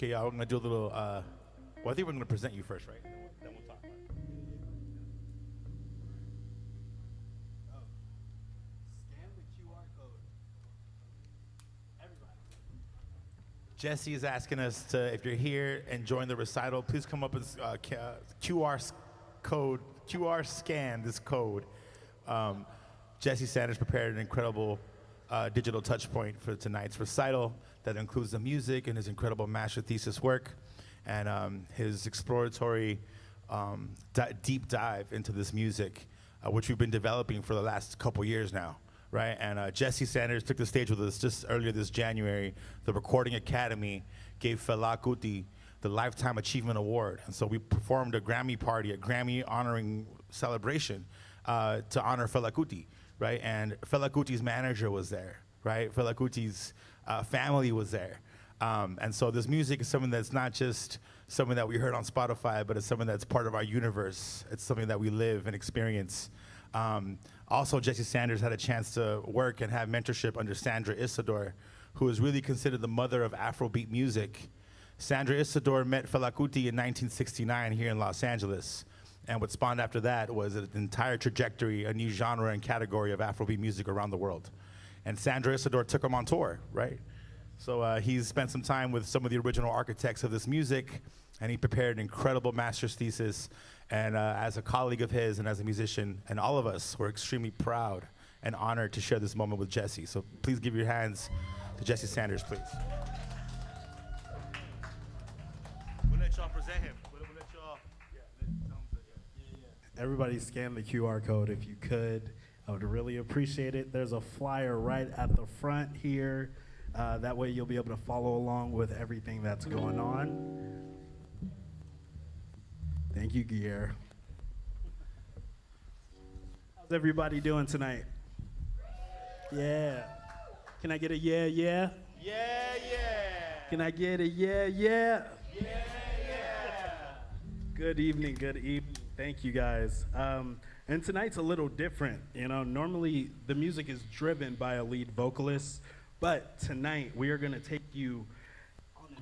Okay, yeah, we're gonna do a little. Well, I think we're gonna present you first, right? Then we'll talk. Jesse is asking us to, if you're here and join the recital, please come up and QR scan this code. Jesse Sanders prepared an incredible digital touch point for tonight's recital that includes the music and his incredible master thesis work and his exploratory deep dive into this music, which we've been developing for the last couple years now. Right, and Jesse Sanders took the stage with us just earlier this January. The Recording Academy gave Fela Kuti the Lifetime Achievement Award, and so we performed a Grammy party, a Grammy honoring celebration to honor Fela Kuti, right? And Fela Kuti's manager was there, right? Fela Kuti's family was there, and so this music is something that's not just something that we heard on Spotify, but it's something that's part of our universe. It's something that we live and experience. Also, Jesse Sanders had a chance to work and have mentorship under Sandra Isidore, who is really considered the mother of Afrobeat music. Sandra Isidore met Fela Kuti in 1969 here in Los Angeles. And what spawned after that was an entire trajectory, a new genre and category of Afrobeat music around the world. And Sandra Isidore took him on tour, right? So he's spent some time with some of the original architects of this music, and he prepared an incredible master's thesis. And as a colleague of his and as a musician, and all of us, we're extremely proud and honored to share this moment with Jesse. So please give your hands to Jesse Sanders, please. We'll let y'all present him. We'll let y'all, Everybody scan the QR code if you could. I would really appreciate it. There's a flyer right at the front here. That way you'll be able to follow along with everything that's going on. Thank you, Guillermo. How's everybody doing tonight? Yeah. Can I get a yeah, yeah? Yeah, yeah. Can I get a yeah, yeah? Yeah, yeah. Good evening, good evening. Thank you, guys. And tonight's a little different. You know, normally the music is driven by a lead vocalist, but tonight we are going to take you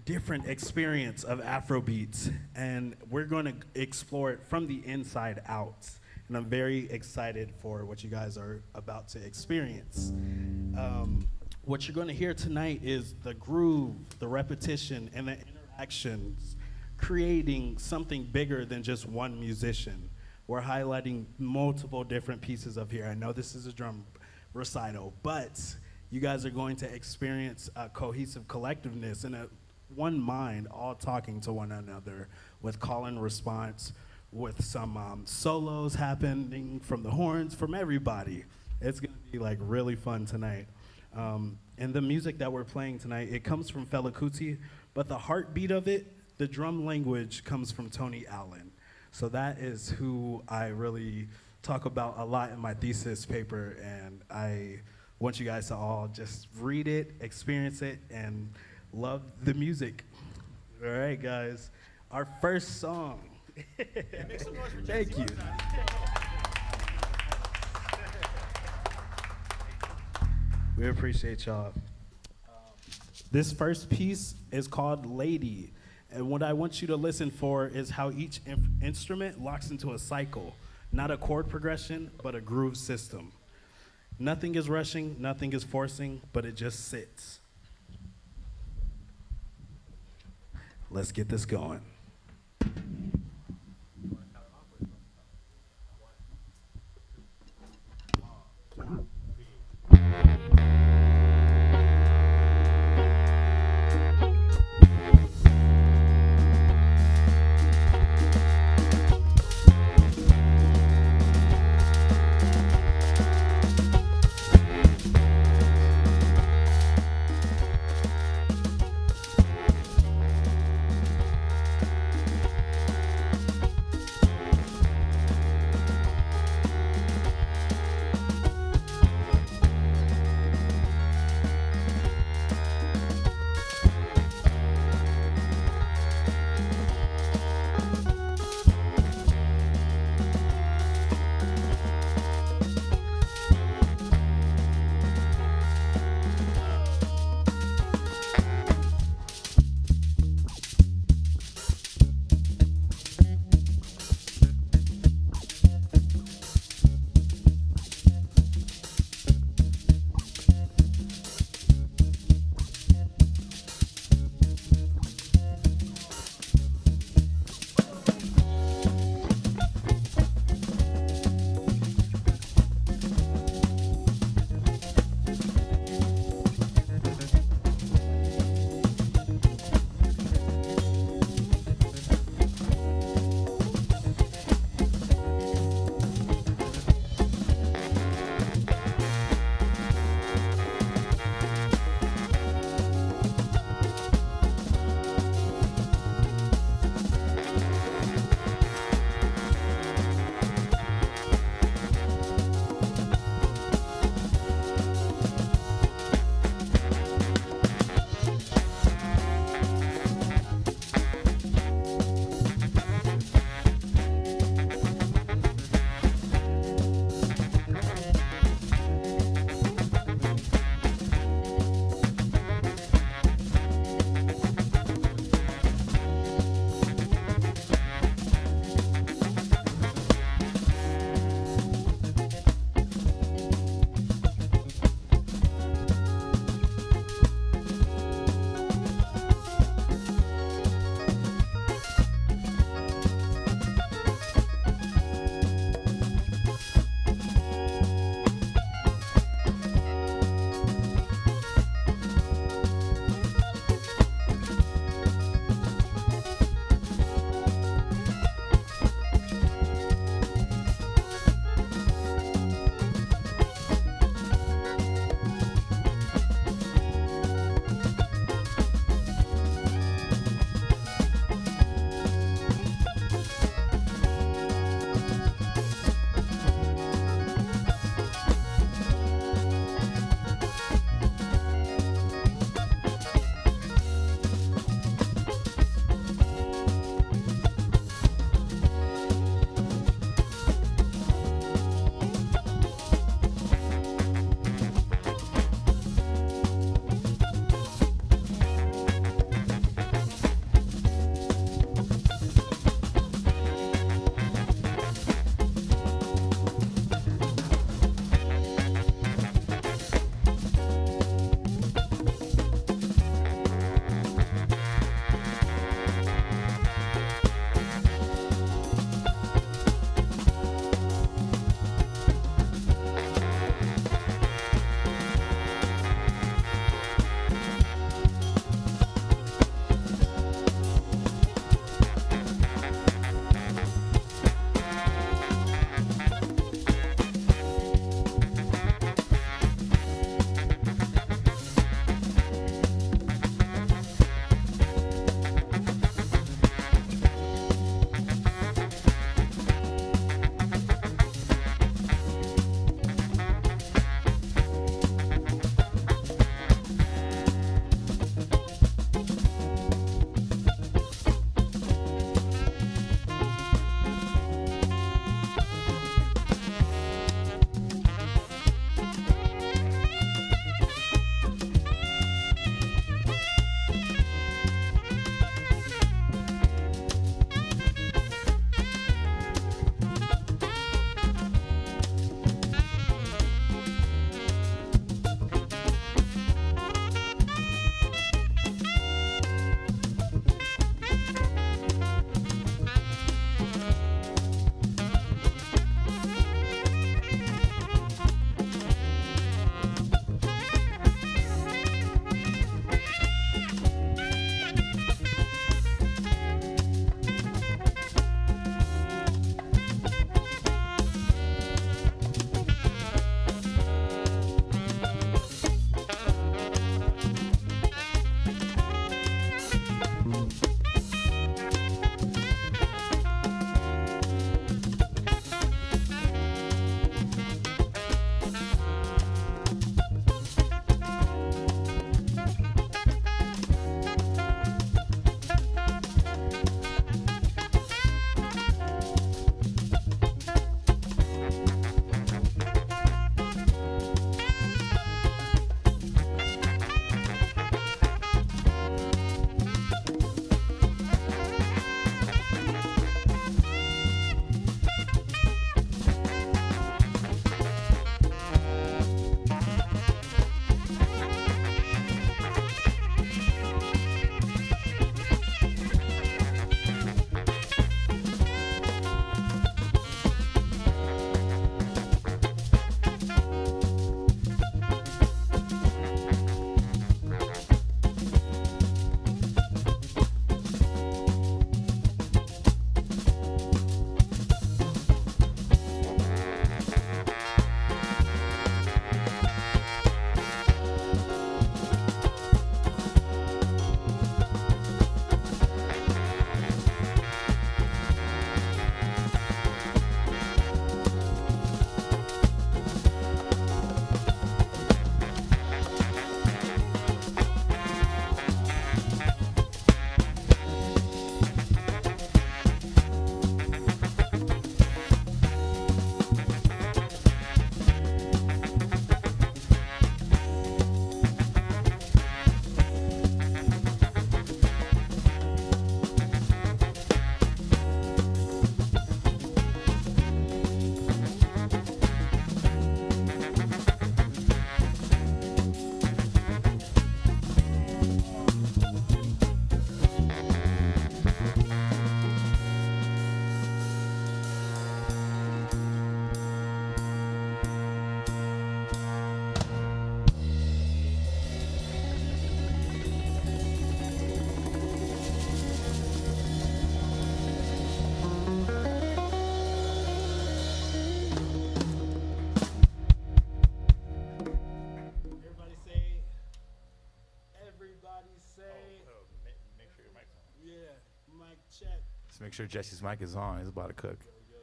different experience of Afrobeats, and we're going to explore it from the inside out. And I'm very excited for what you guys are about to experience. What you're going to hear tonight is the groove, the repetition, and the interactions, creating something bigger than just one musician. We're highlighting multiple different pieces of here. I know this is a drum recital, but you guys are going to experience a cohesive collectiveness and a one mind, all talking to one another with call and response, with some solos happening from the horns, from everybody. It's gonna be like really fun tonight. And the music that we're playing tonight, it comes from Fela Kuti, but the heartbeat of it, the drum language comes from Tony Allen. So that is who I really talk about a lot in my thesis paper, and I want you guys to all just read it, experience it, and love the music. All right, guys. Our first song. Thank you. We appreciate y'all. This first piece is called Lady. And what I want you to listen for is how each instrument locks into a cycle. Not a chord progression, but a groove system. Nothing is rushing, nothing is forcing, but it just sits. Let's get this going. mic check. Let's make sure Jesse's mic is on. He's about to cook. Yo.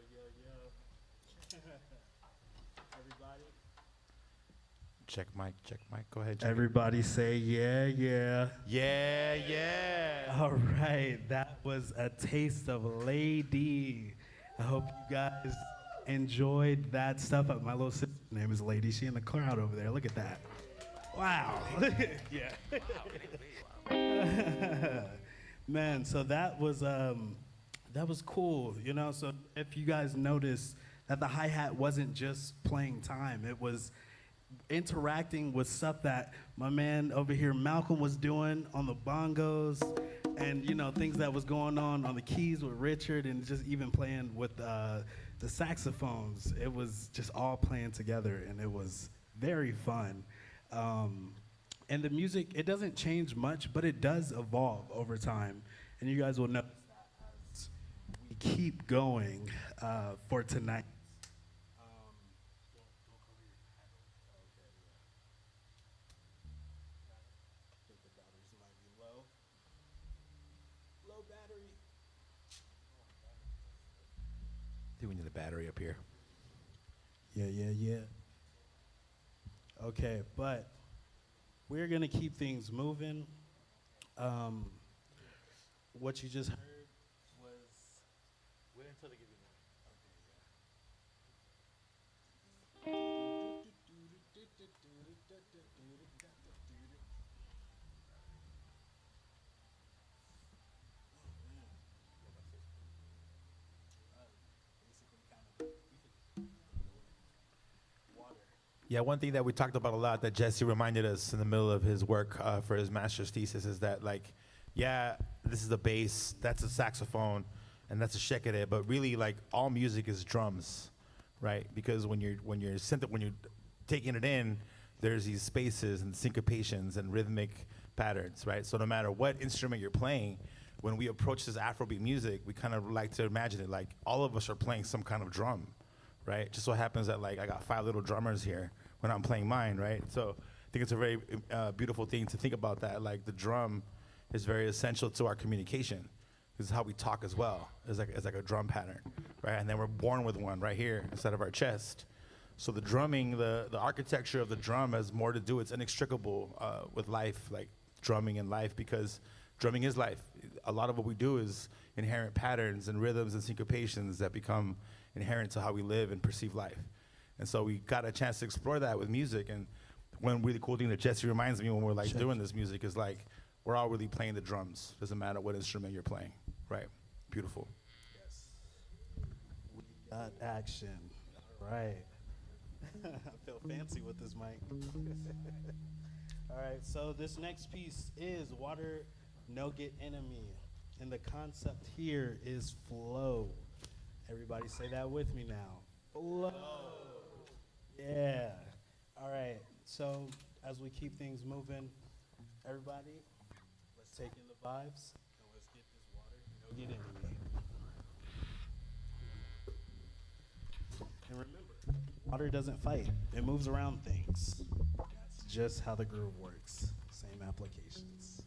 Everybody. Check mic. Go ahead, Jake. Everybody say yeah. Yeah. All right, that was a taste of Lady. I hope you guys enjoyed that stuff. My little sister's name is Lady. She in the crowd over there. Look at that. Wow. Yeah. Man, so that was cool, you know. So if you guys notice that the hi-hat wasn't just playing time, it was interacting with stuff that my man over here Malcolm was doing on the bongos, and you know, things that was going on the keys with Richard, and just even playing with the saxophones. It was just all playing together, and it was very fun. And the music, it doesn't change much, but it does evolve over time. And you guys will know as we keep going for tonight. I think the batteries might be low. Low battery. I think we need a battery up here. Yeah. Okay, but we're gonna keep things moving. What you just heard was. Wait until they give you more. Yeah, one thing that we talked about a lot that Jesse reminded us in the middle of his work for his master's thesis is that, like, yeah, this is the bass, that's a saxophone, and that's a shekere, but really, like, all music is drums, right? Because when you're taking it in, there's these spaces and syncopations and rhythmic patterns, right? So no matter what instrument you're playing, when we approach this Afrobeat music, we kind of like to imagine it like all of us are playing some kind of drum, right? Just so happens that, like, I got 5 little drummers here when I'm playing mine, right? So I think it's a very beautiful thing to think about that. Like, the drum is very essential to our communication. This is how we talk as well. It's like a drum pattern, right? And then we're born with one right here inside of our chest. So the drumming, the architecture of the drum has more to do, it's inextricable with life, like drumming and life, because drumming is life. A lot of what we do is inherent patterns and rhythms and syncopations that become inherent to how we live and perceive life. And so we got a chance to explore that with music. And one really cool thing that Jesse reminds me when we're like doing this music is like, we're all really playing the drums. Doesn't matter what instrument you're playing, right? Beautiful. Yes. We got action. All right. I feel fancy with this mic. All right, so this next piece is Water No Get Enemy. And the concept here is flow. Everybody say that with me now. Flow. Yeah. All right, so as we keep things moving, everybody, let's take in the vibes and let's get this Water No Get Enemy. And remember, water doesn't fight. It moves around things. That's just how the groove works. Same applications.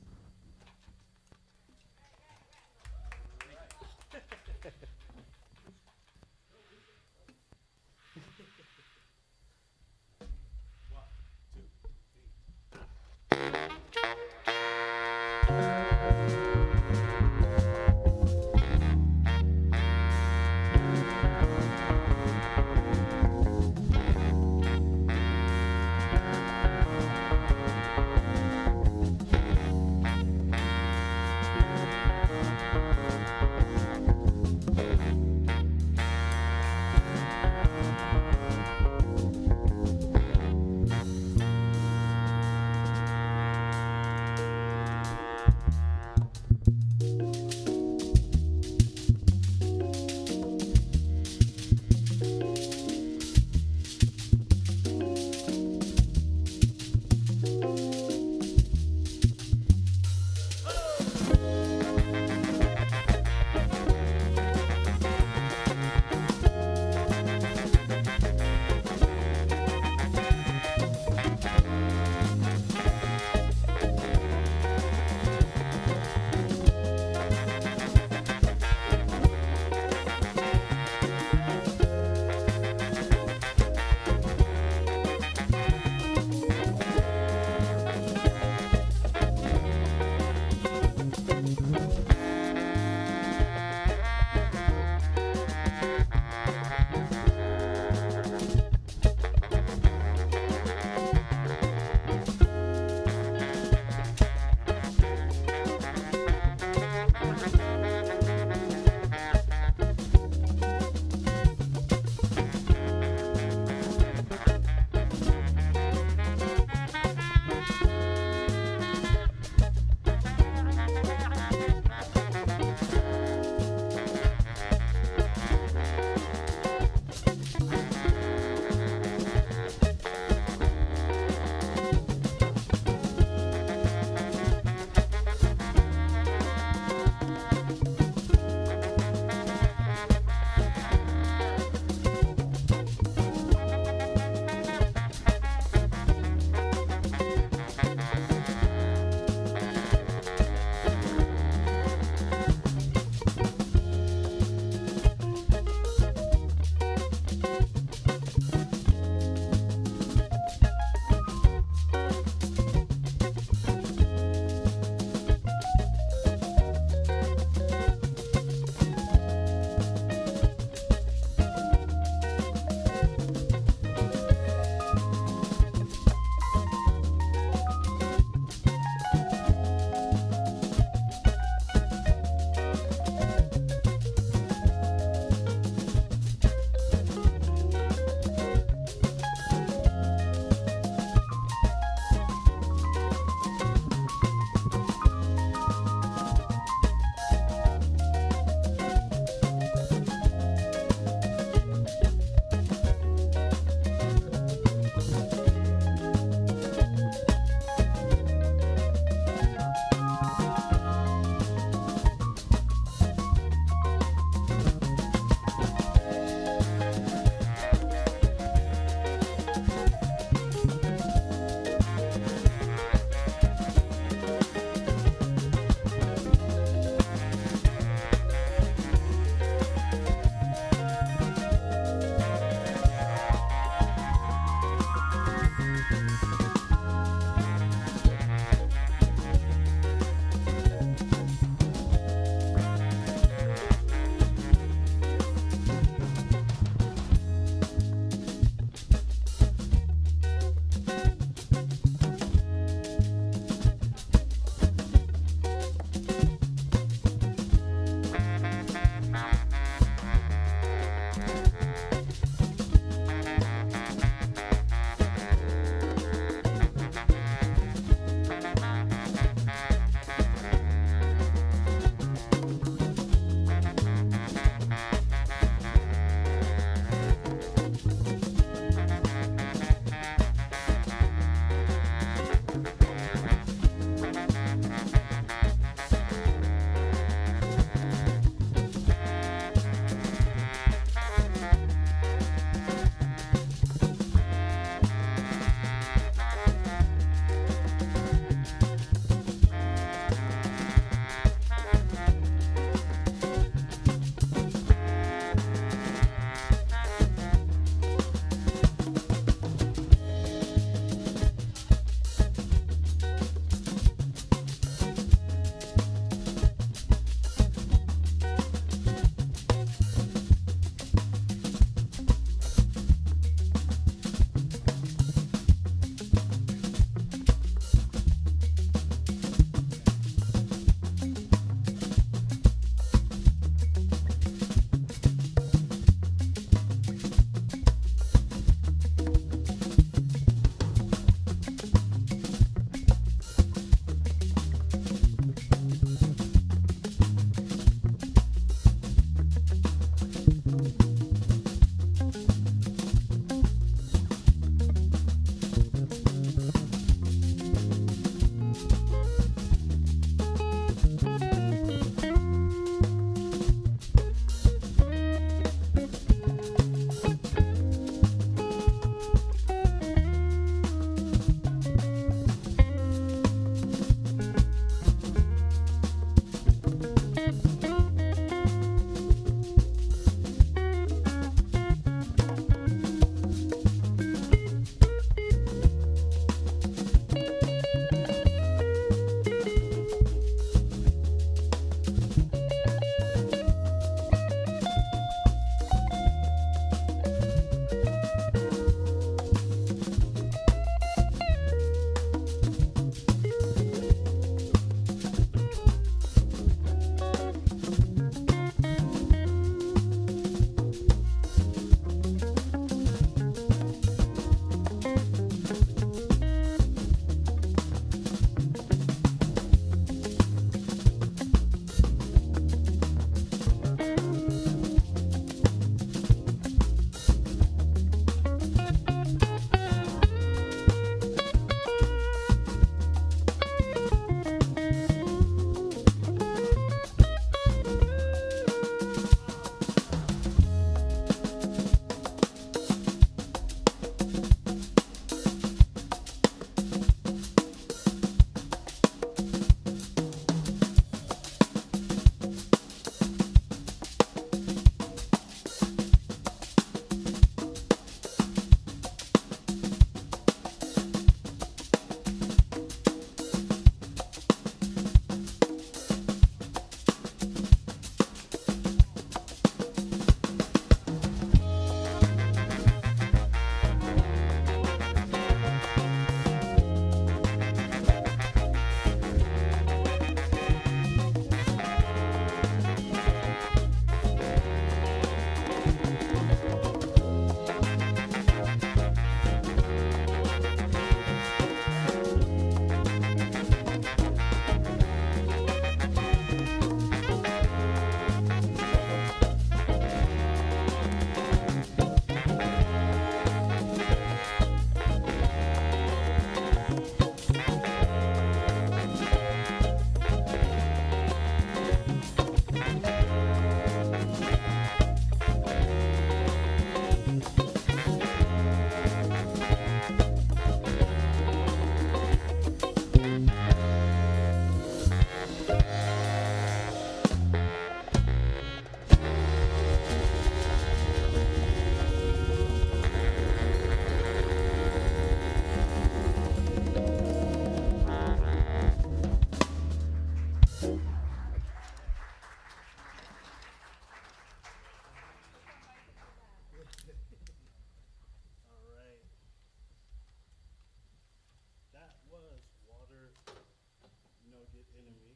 get enemy.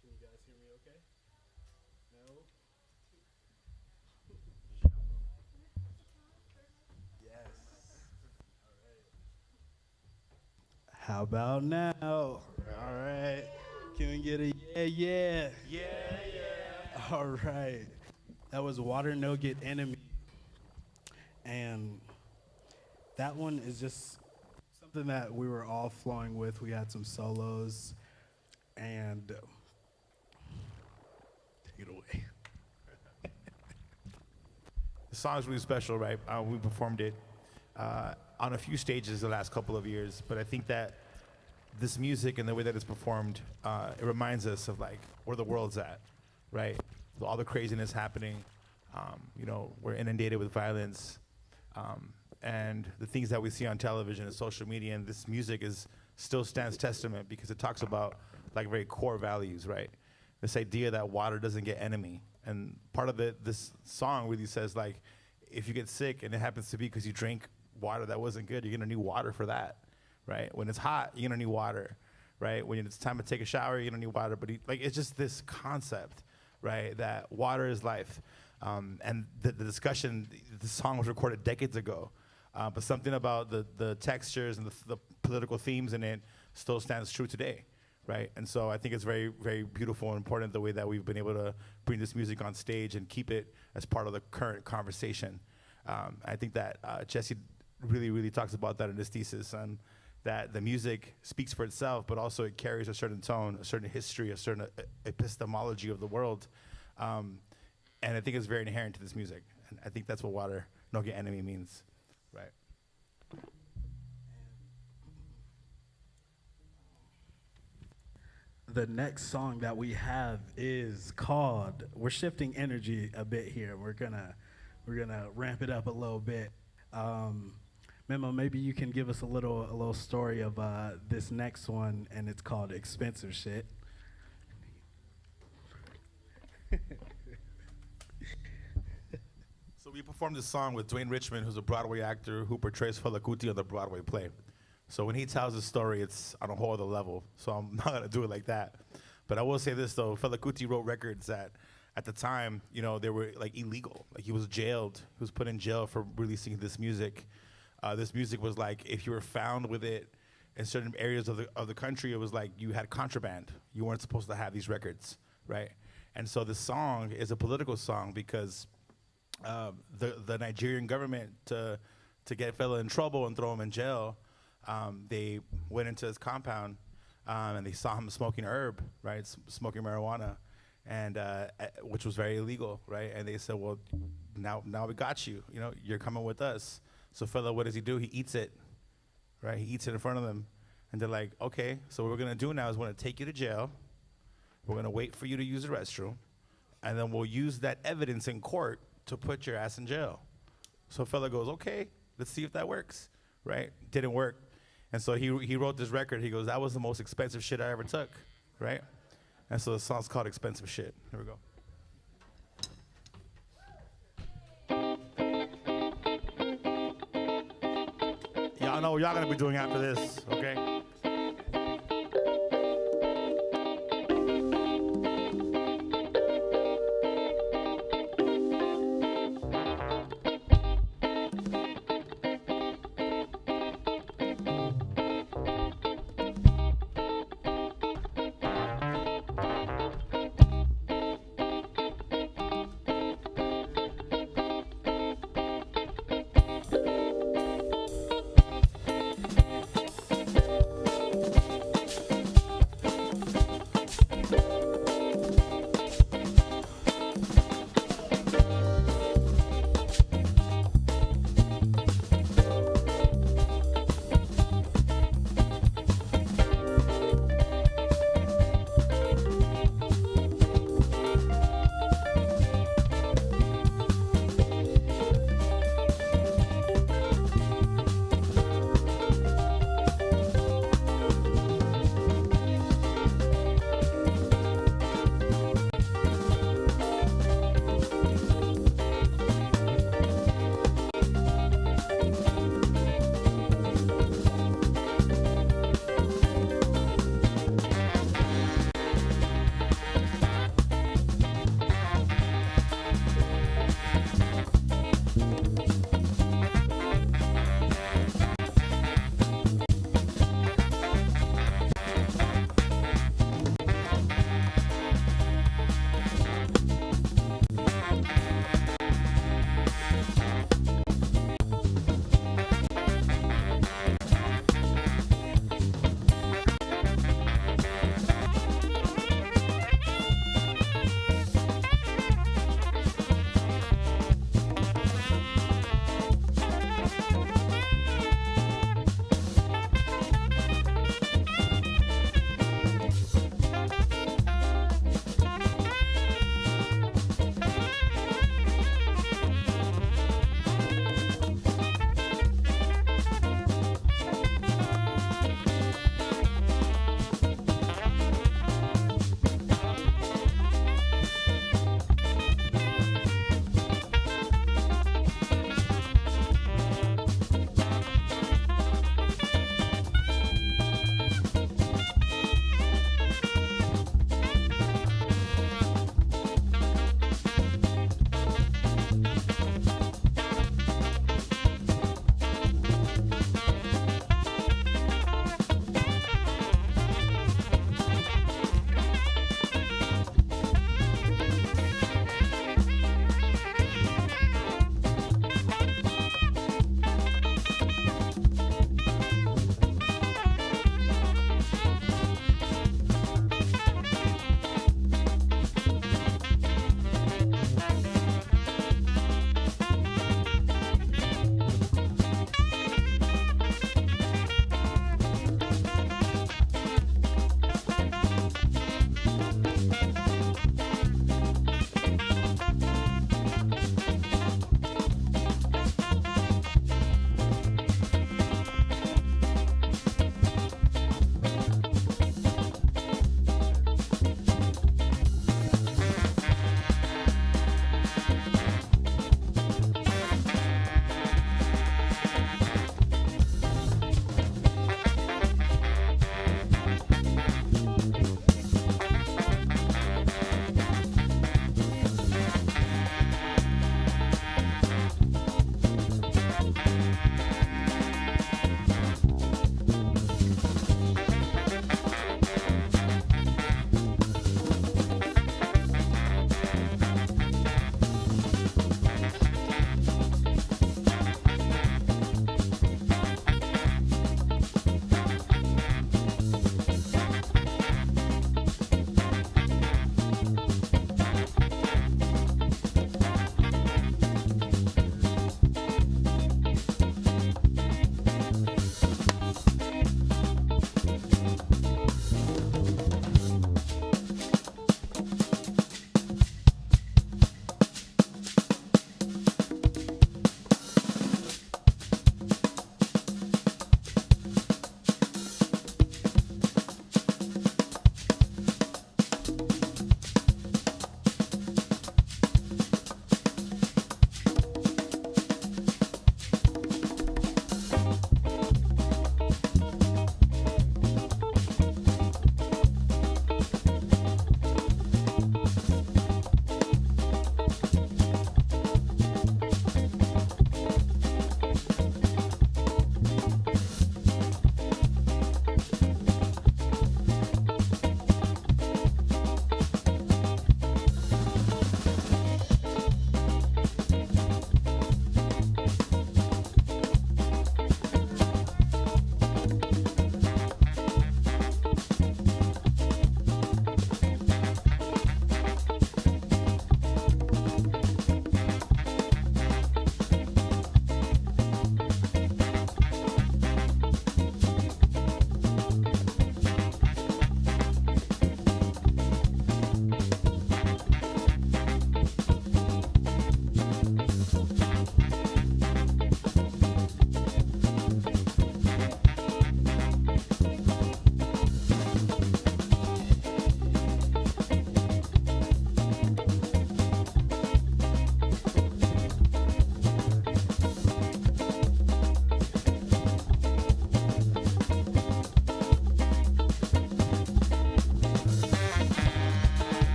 Can you guys hear me okay? No? Yes. How about now? All right. Can we get a yeah, yeah? Yeah, yeah. All right. That was Water No Get Enemy. And that one is just something that we were all flowing with. We had some solos. And take it away. The song is really special, right? We performed it on a few stages the last couple of years, but I think that this music and the way that it's performed, it reminds us of like where the world's at, right? With all the craziness happening, we're inundated with violence, and the things that we see on television and social media, and this music still stands testament because it talks about like very core values, right? This idea that water doesn't get enemy. And part of this song really says like, if you get sick and it happens to be because you drank water that wasn't good, you're gonna need water for that, right? When it's hot, you're gonna need water, right? When it's time to take a shower, you're gonna need water. But it's just this concept, right? That water is life. And the discussion, the song was recorded decades ago, but something about the textures and the political themes in it still stands true today. Right, and so I think it's very, very beautiful and important the way that we've been able to bring this music on stage and keep it as part of the current conversation. I think that Jesse really, really talks about that in his thesis, and that the music speaks for itself, but also it carries a certain tone, a certain history, a certain epistemology of the world, and I think it's very inherent to this music. And I think that's what Water No Get Enemy means, right? The next song that we have is called, we're shifting energy a bit here. We're gonna ramp it up a little bit. Memo, maybe you can give us a little story of this next one, and it's called Expensive Shit. So we performed this song with Dwayne Richmond, who's a Broadway actor who portrays Fela Kuti on the Broadway play. So when he tells his story, it's on a whole other level. So I'm not gonna do it like that. But I will say this though, Fela Kuti wrote records that at the time, they were like illegal. Like he was jailed, he was put in jail for releasing this music. This music was like, if you were found with it in certain areas of the country, it was like you had contraband. You weren't supposed to have these records, right? And so this song is a political song because the Nigerian government, to get Fela in trouble and throw him in jail, they went into his compound and they saw him smoking herb, right? Smoking marijuana, and which was very illegal, right? And they said, well, now we got you. You're coming with us. So Fela, what does he do? He eats it, right? He eats it in front of them, and they're like, okay. So what we're gonna do now is we're gonna take you to jail. We're gonna wait for you to use the restroom, and then we'll use that evidence in court to put your ass in jail. So Fela goes, okay, let's see if that works, right? Didn't work. And so he wrote this record. He goes, that was the most expensive shit I ever took, right? And so the song's called Expensive Shit. Here we go. Y'all know what y'all gonna be doing after this, okay?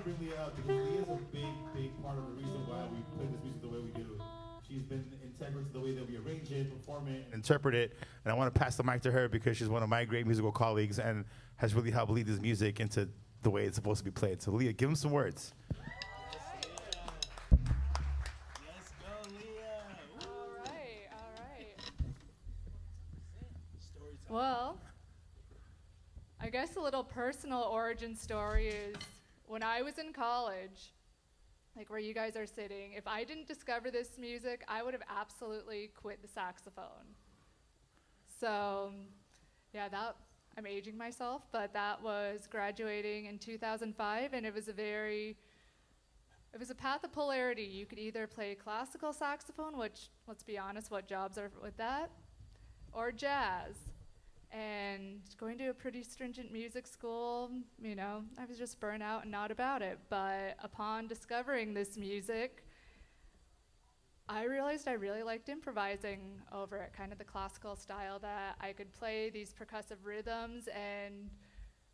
to bring Leah up because Leah is a big part of the reason why we play this music the way we do. She's been integral to the way that we arrange it, perform it, and interpret it. And I want to pass the mic to her because she's one of my great musical colleagues and has really helped lead this music into the way it's supposed to be played. So Leah, give him some words. Let's go, Leah. All right. Story time. Well, I guess a little personal origin story is when I was in college, like where you guys are sitting, if I didn't discover this music, I would have absolutely quit the saxophone. So, yeah, I'm aging myself, but that was graduating in 2005, and it was a path of polarity. You could either play classical saxophone, which, let's be honest, what jobs are with that, or jazz. And going to a pretty stringent music school, I was just burnt out and not about it. But upon discovering this music, I realized I really liked improvising over it, kind of the classical style, that I could play these percussive rhythms and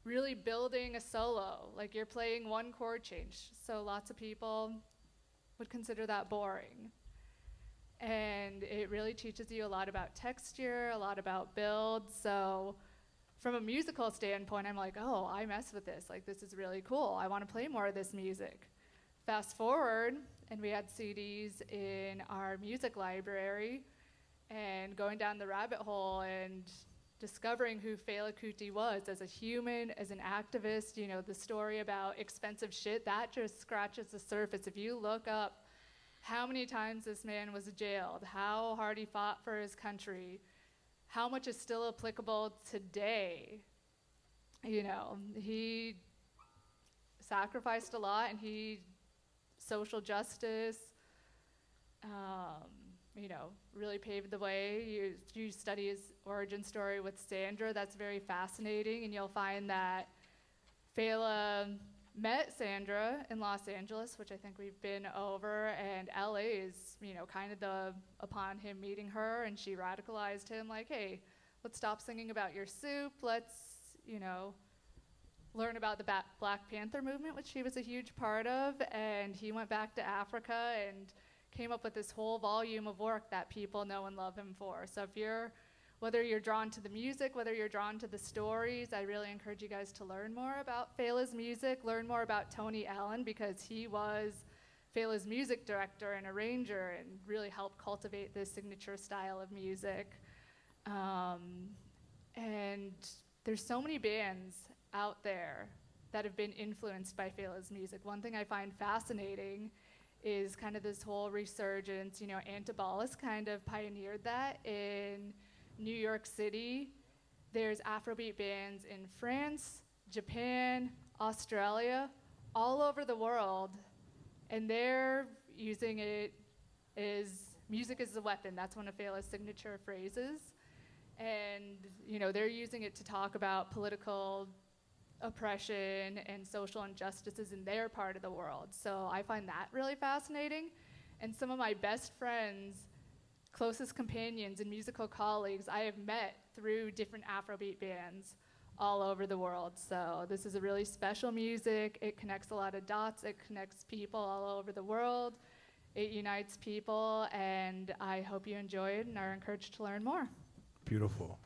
really building a solo, like you're playing one chord change. So lots of people would consider that boring. And it really teaches you a lot about texture, a lot about build. So from a musical standpoint, I'm like, oh, I mess with this. Like, this is really cool. I want to play more of this music. Fast forward, and we had CDs in our music library, and going down the rabbit hole and discovering who Fela Kuti was as a human, as an activist. The story about expensive shit, that just scratches the surface. If you look up how many times this man was jailed, how hard he fought for his country, how much is still applicable today. He sacrificed a lot, and social justice, really paved the way. You study his origin story with Sandra, that's very fascinating, and you'll find that Fela met Sandra in Los Angeles, which I think we've been over, and LA is, kind of upon him meeting her, and she radicalized him like, hey, let's stop singing about your soup, let's, learn about the Black Panther movement, which he was a huge part of, and he went back to Africa and came up with this whole volume of work that people know and love him for. So whether you're drawn to the music, whether you're drawn to the stories, I really encourage you guys to learn more about Fela's music, learn more about Tony Allen, because he was Fela's music director and arranger and really helped cultivate this signature style of music. And there's so many bands out there that have been influenced by Fela's music. One thing I find fascinating is kind of this whole resurgence. Antibalas kind of pioneered that in New York City. There's Afrobeat bands in France, Japan, Australia, all over the world, and they're using it as music is a weapon. That's one of Fela's signature phrases. And they're using it to talk about political oppression and social injustices in their part of the world. So I find that really fascinating. And some of my best friends, closest companions, and musical colleagues I have met through different Afrobeat bands all over the world. So this is a really special music. It connects a lot of dots. It connects people all over the world. It unites people, and I hope you enjoy it and are encouraged to learn more. Beautiful.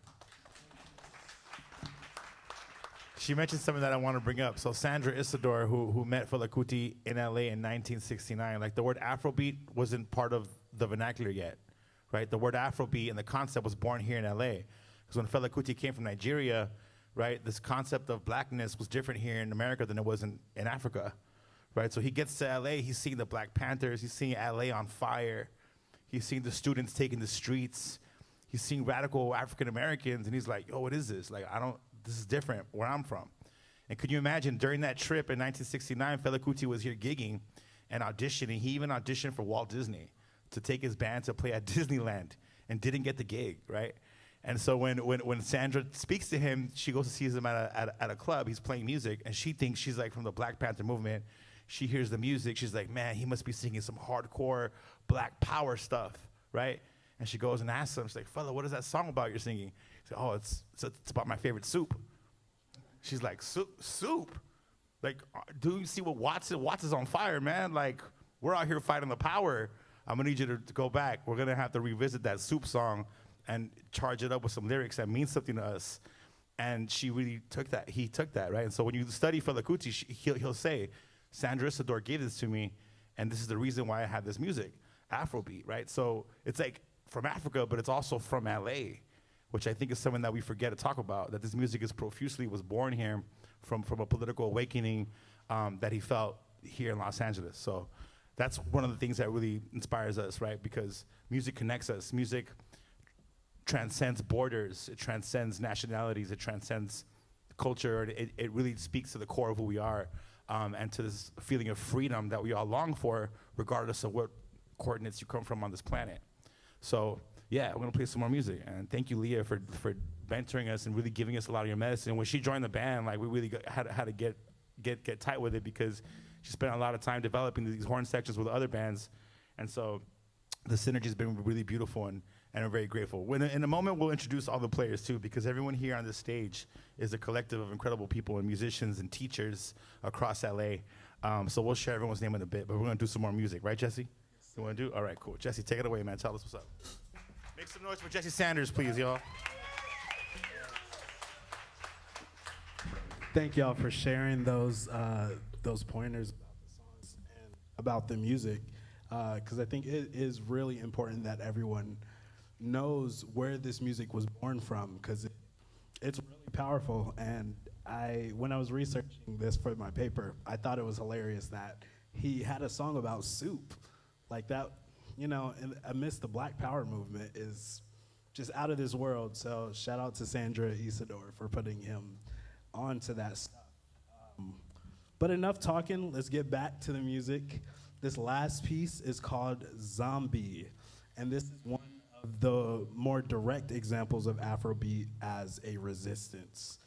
She mentioned something that I want to bring up. So Sandra Isidore, who met Fela Kuti in LA in 1969, like the word Afrobeat wasn't part of the vernacular yet, right? The word Afrobeat and the concept was born here in LA. Because when Fela Kuti came from Nigeria, right, this concept of blackness was different here in America than it was in Africa, right? So he gets to LA, he's seeing the Black Panthers, he's seeing LA on fire, he's seeing the students taking the streets, he's seeing radical African Americans, and he's like, yo, what is this? Like, this is different where I'm from. And could you imagine, during that trip in 1969, Fela Kuti was here gigging and auditioning. He even auditioned for Walt Disney to take his band to play at Disneyland and didn't get the gig, right? And so when Sandra speaks to him, she goes to see him at a club. He's playing music, and she thinks she's like from the Black Panther movement. She hears the music. She's like, man, he must be singing some hardcore Black power stuff, right? And she goes and asks him, she's like, fella, what is that song about you're singing? He's like, oh, it's about my favorite soup. She's like, soup? Like, do you see what Watts is? Watts is on fire, man. Like, we're out here fighting the power. I'm gonna need you to go back. We're gonna have to revisit that Soup song and charge it up with some lyrics that mean something to us. And she really took that. He took that, right? And so when you study Fela Kuti, he'll say, Sandra Isidore gave this to me, and this is the reason why I have this music, Afrobeat, right? So it's like from Africa, but it's also from LA, which I think is something that we forget to talk about, that this music is profusely was born here from a political awakening that he felt here in Los Angeles. So that's one of the things that really inspires us, right? Because music connects us. Music transcends borders, it transcends nationalities, it transcends culture, it really speaks to the core of who we are, and to this feeling of freedom that we all long for, regardless of what coordinates you come from on this planet. So yeah, we're gonna play some more music, and thank you, Leah, for mentoring us and really giving us a lot of your medicine. When she joined the band, like we really had to get tight with it, because she spent a lot of time developing these horn sections with other bands, and so the synergy's been really beautiful, and I'm very grateful. In a moment, we'll introduce all the players too, because everyone here on this stage is a collective of incredible people and musicians and teachers across LA. So we'll share everyone's name in a bit, but we're gonna do some more music, right, Jesse? You wanna do? All right, cool. Jesse, take it away, man. Tell us what's up. Make some noise for Jesse Sanders, please, y'all. Thank y'all for sharing those pointers about the songs and about the music, because I think it is really important that everyone knows where this music was born from, because it's really powerful. And when I was researching this for my paper, I thought it was hilarious that he had a song about soup. Like that, you know, amidst the Black Power movement is just out of this world. So shout out to Sandra Isidore for putting him onto that stuff. But enough talking, let's get back to the music. This last piece is called Zombie, and this is one of the more direct examples of Afrobeat as a resistance.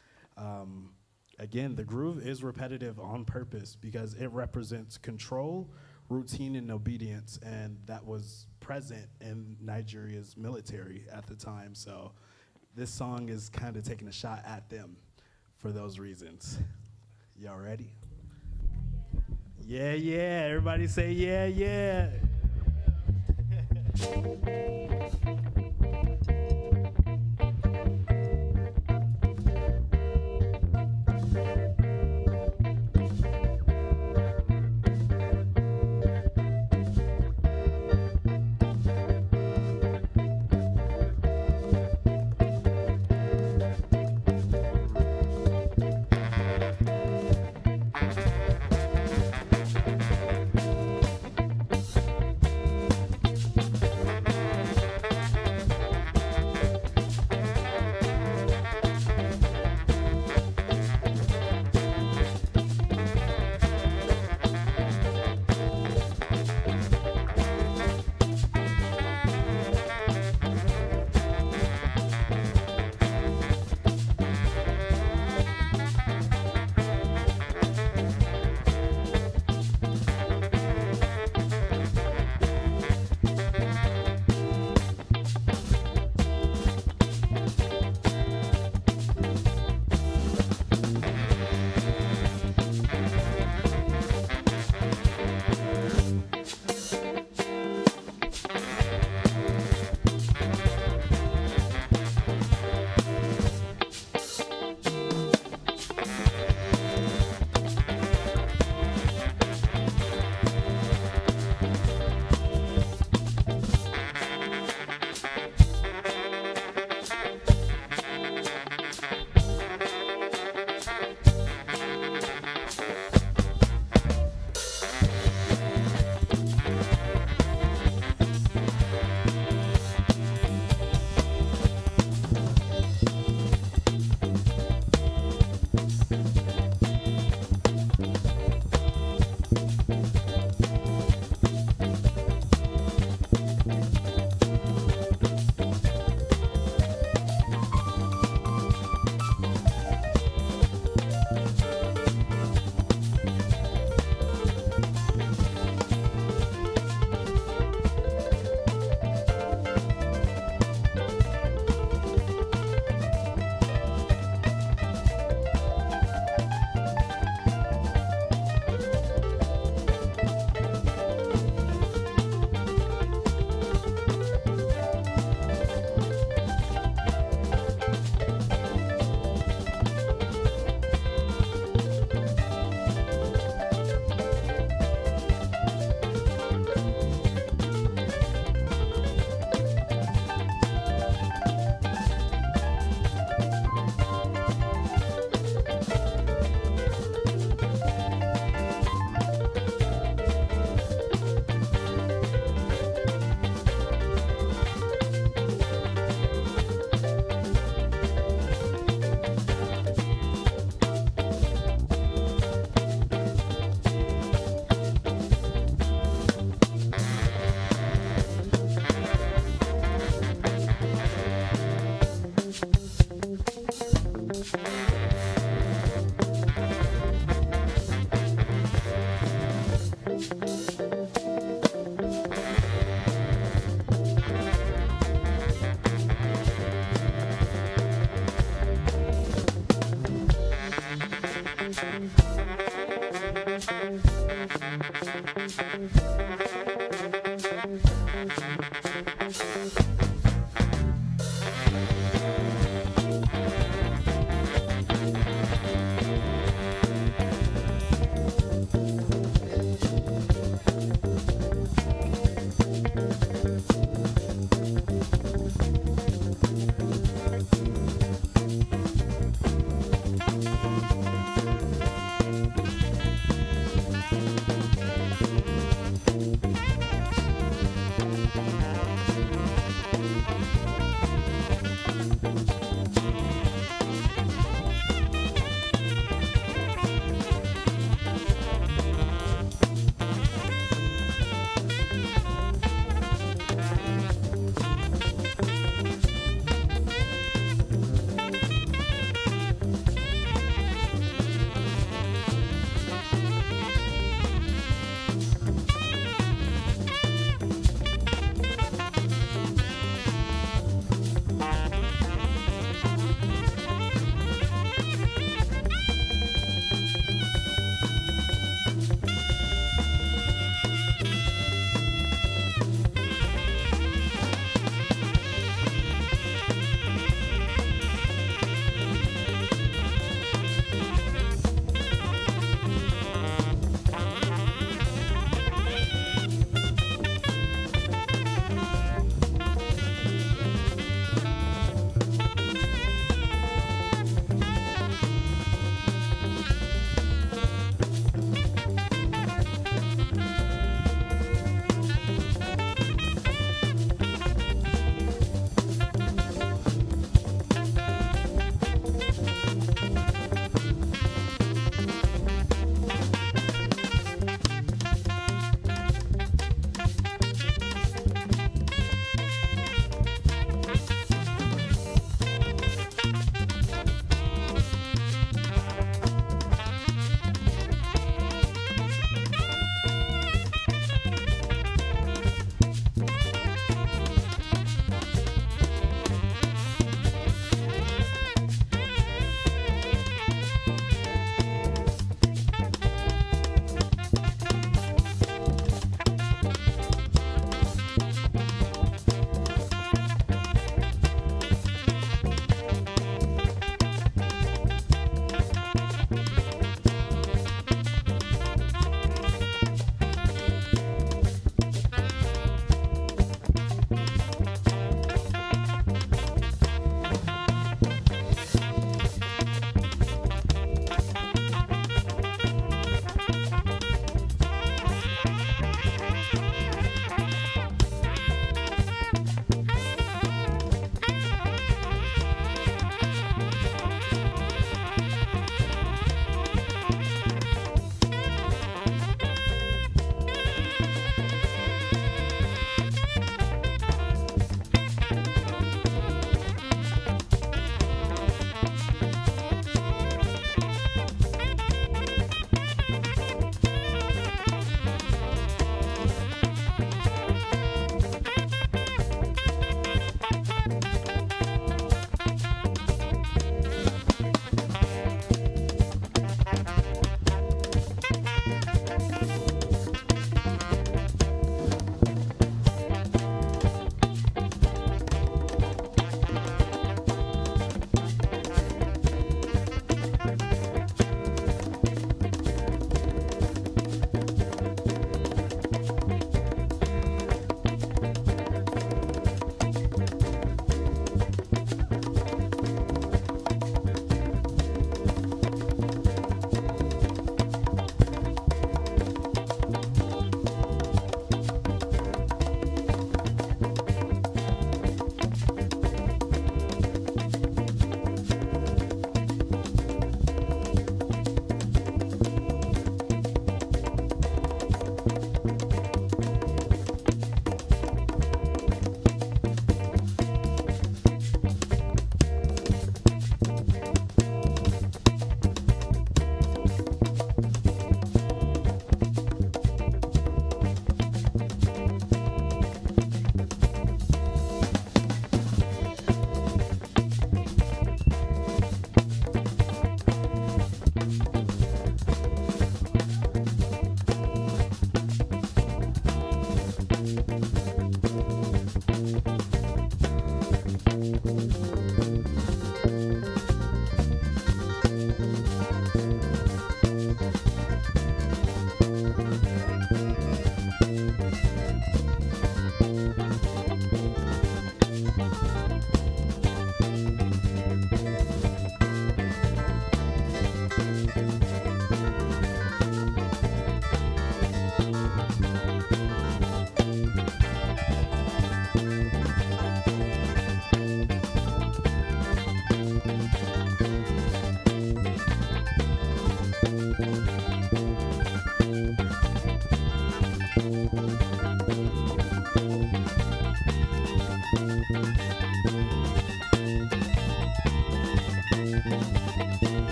Again, the groove is repetitive on purpose because it represents control, routine, and obedience, and that was present in Nigeria's military at the time. So this song is kind of taking a shot at them for those reasons. Y'all ready? Yeah, yeah. Everybody say yeah, yeah.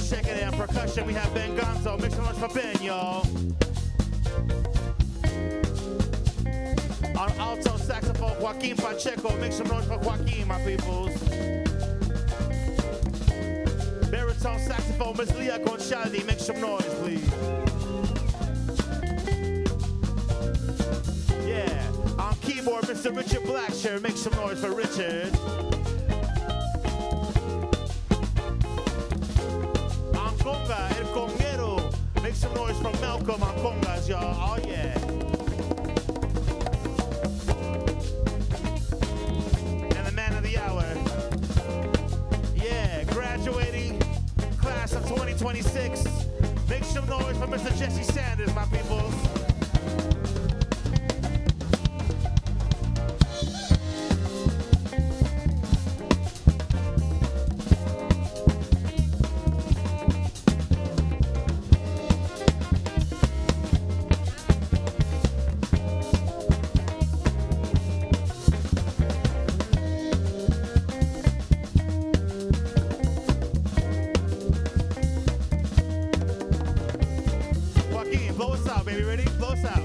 check it in. Percussion, we have Ben Gonzo. Make some noise for Ben, y'all. On alto saxophone, Joaquin Pacheco. Make some noise for Joaquin, my peoples. Baritone saxophone, Miss Leah Conchaldi. Make some noise, please. Yeah. On keyboard, Mr. Richard Blackshear. Make some noise for Richard. On conga, El Conguero. Make some noise for Malcolm on congas, y'all. Oh, yeah. And the man of the hour. Yeah, graduating class of 2026. Make some noise for Mr. Jesse Sanders, my people. Blow us out, baby. Ready? Blow us out.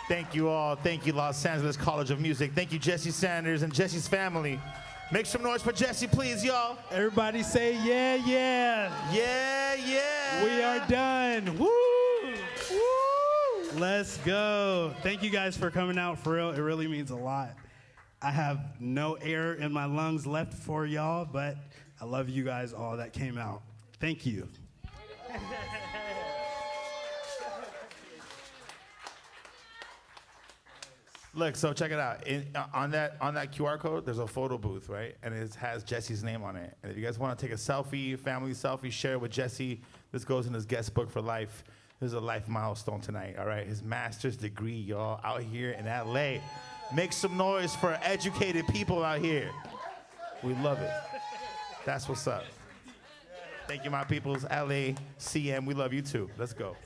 Thank you all. Thank you, Los Angeles College of Music. Thank you, Jesse Sanders and Jesse's family. Make some noise for Jesse, please, y'all. Everybody say, yeah, yeah. Yeah, yeah. We are done. Woo! Woo! Let's go. Thank you guys for coming out. For real, it really means a lot. I have no air in my lungs left for y'all, but I love you guys all that came out. Thank you. Look, so check it out. On that QR code, there's a photo booth, right? And it has Jesse's name on it. And if you guys want to take a selfie, family selfie, share it with Jesse. This goes in his guest book for life. This is a life milestone tonight, all right? His master's degree, y'all, out here in LA. Make some noise for educated people out here. We love it. That's what's up. Thank you, my peoples. LA, CM, we love you too. Let's go.